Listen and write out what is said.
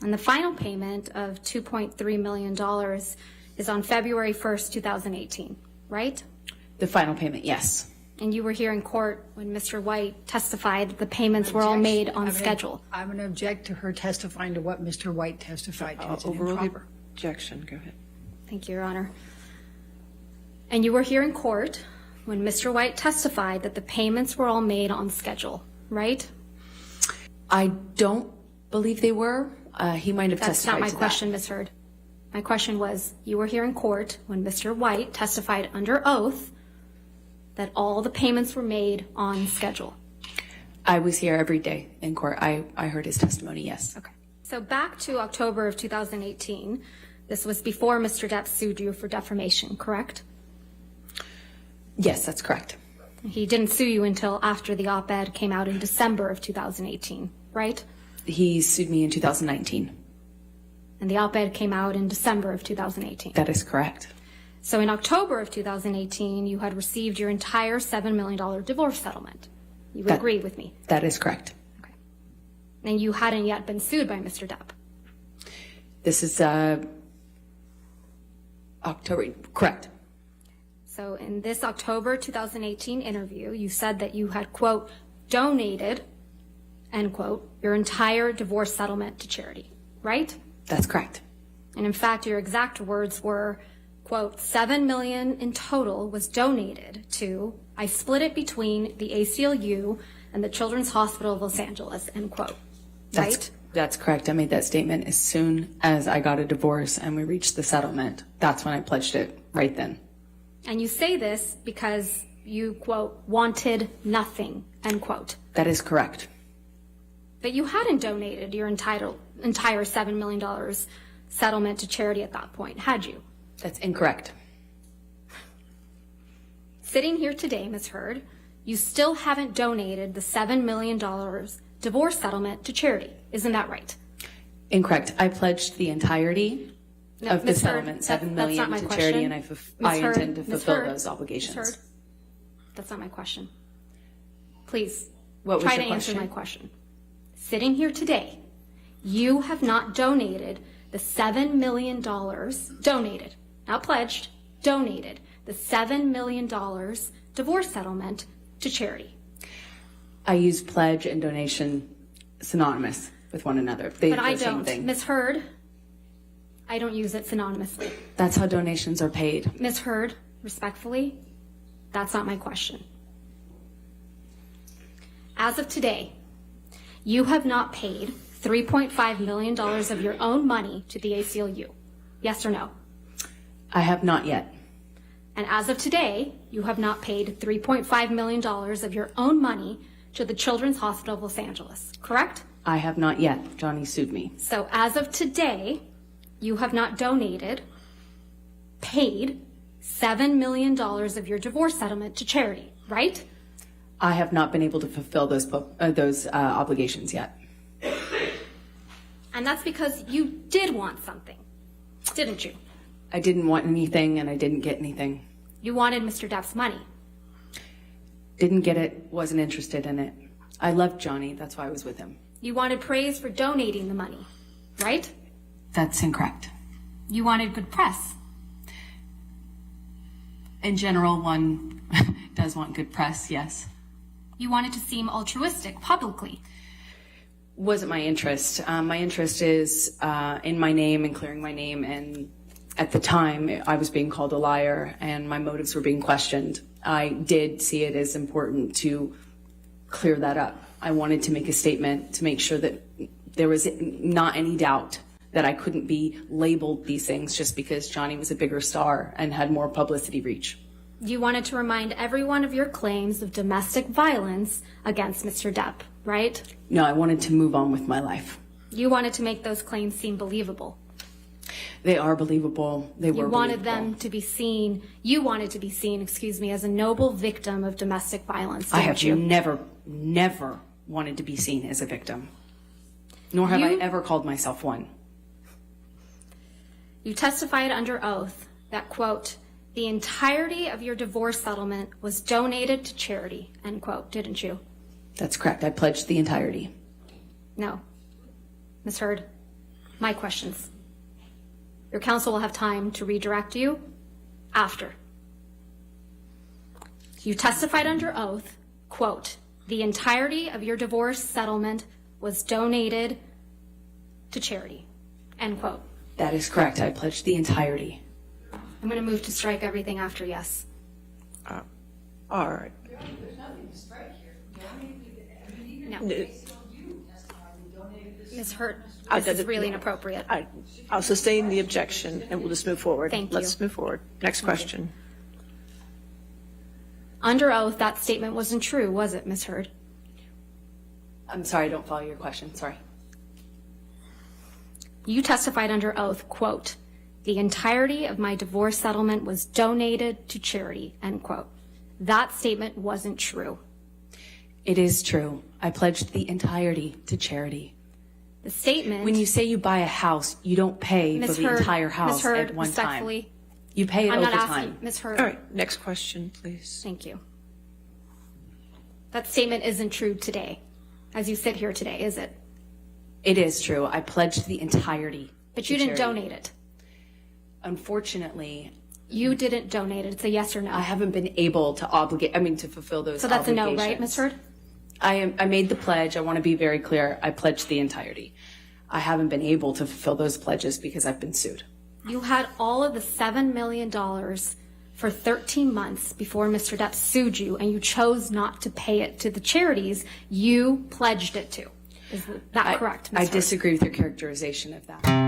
And the final payment of $2.3 million is on February 1st, 2018, right? The final payment, yes. And you were here in court when Mr. White testified that the payments were all made on schedule. I'm going to object to her testifying to what Mr. White testified to. It's Overrule the improper. objection. Go ahead. Thank you, Your Honor. And you were here in court when Mr. White testified that the payments were all made on schedule, right? I don't believe they were. He might have That's not testified my to question, Ms. Heard. My question was, you were here in court when Mr. White testified under oath that all the payments were made on schedule. I was here every day in court. I heard his testimony, yes. Okay. So back to October of 2018, this was before Mr. Depp sued you for defamation, correct? Yes, that's correct. He didn't sue you until after the op-ed came out in December of 2018, right? He sued me in 2019. And the op-ed came out in December of 2018. That is correct. So in October of 2018, you had received your entire $7 million divorce settlement. You would agree with me? That is correct. Okay. And you hadn't yet been sued by Mr. Depp? This is October, correct. So in this October 2018 interview, you said that you had, quote, donated, end quote, your entire divorce settlement to charity, right? That's correct. And in fact, your exact words were, quote, $7 million in total was donated to, I split it between the ACLU and the Children's Hospital of Los Angeles, end quote, right? That's correct. I made that statement as soon as I got a divorce and we reached the settlement. That's when I pledged it, right then. And you say this because you, quote, wanted nothing, end quote. That is correct. But you hadn't donated your entire $7 million settlement to charity at that point, had you? That's incorrect. Sitting here today, Ms. Heard, you still haven't donated the $7 million divorce settlement to charity. Isn't that right? Incorrect. I pledged the entirety of the Ms. Heard, settlement, $7 that's not million my to question. charity, and I intend to Ms. fulfill Heard, those obligations. Ms. Heard, that's not my question. Please, What was try your to answer question? my question. Sitting here today, you have not donated the $7 million, donated, not pledged, donated the $7 million divorce settlement to charity. I use pledge and donation synonymous with one another. They're But I the same don't. thing. Ms. Heard, I don't use it synonymously. That's how donations are paid. Ms. Heard, respectfully, that's not my question. As of today, you have not paid $3.5 million of your own money to the ACLU. Yes or no? I have not yet. And as of today, you have not paid $3.5 million of your own money to the Children's Hospital of Los Angeles, correct? I have not yet. Johnny sued me. So as of today, you have not donated, paid $7 million of your divorce settlement to charity, right? I have not been able to fulfill those obligations yet. And that's because you did want something, didn't you? I didn't want anything and I didn't get anything. You wanted Mr. Depp's money. Didn't get it, wasn't interested in it. I loved Johnny, that's why I was with him. You wanted praise for donating the money, right? That's incorrect. You wanted good press. In general, one does want good press, yes. You wanted to seem altruistic publicly. Wasn't my interest. My interest is in my name and clearing my name, and at the time I was being called a liar and my motives were being questioned. I did see it as important to clear that up. I wanted to make a statement to make sure that there was not any doubt that I couldn't be labeled these things just because Johnny was a bigger star and had more publicity reach. You wanted to remind everyone of your claims of domestic violence against Mr. Depp, right? No, I wanted to move on with my life. You wanted to make those claims seem believable. They are believable. They were You wanted believable. them to be seen, you wanted to be seen, as a noble victim of domestic violence, I didn't have you? never wanted to be seen as a victim. Nor have I ever called myself one. You testified under oath that, quote, the entirety of your divorce settlement was donated to charity, end quote, didn't you? That's correct. I pledged the entirety. No. Ms. Heard, my questions. Your counsel will have time to redirect you after. You testified under oath, quote, the entirety of your divorce settlement was donated to charity, end quote. That is correct. I pledged the entirety. I'm going to move to strike everything after yes. All right. No. Ms. Hurt, this is really inappropriate. I'll sustain the objection, and we'll just move forward. Thank you. Let's move forward. Next question. Under oath, that statement wasn't true, was it, Ms. Hurd? I'm sorry, I don't follow your question. Sorry. You testified under oath, quote, the entirety of my divorce settlement was donated to charity, end quote. That statement wasn't true. It is true. I pledged the entirety to charity. The statement... When you say you buy a house, you don't pay for the entire house at one time. Respectfully, You pay it I'm over not time. asking, Ms. Hurd. All right. Next question, please. Thank you. That statement isn't true today, as you sit here today, is it? It is true. I pledged the entirety. But you didn't donate it. Unfortunately, You didn't donate it. It's a yes or no. I haven't been able to to fulfill those So that's a obligations. no, right, Ms. Hurd? I made the pledge. I want to be very clear. I pledged the entirety. I haven't been able to fulfill those pledges because I've been sued. You had all of the $7 million for 13 months before Mr. Depp sued you, and you chose not to pay it to the charities you pledged it to. Is that correct, Ms. I Hurd? disagree with your characterization of that.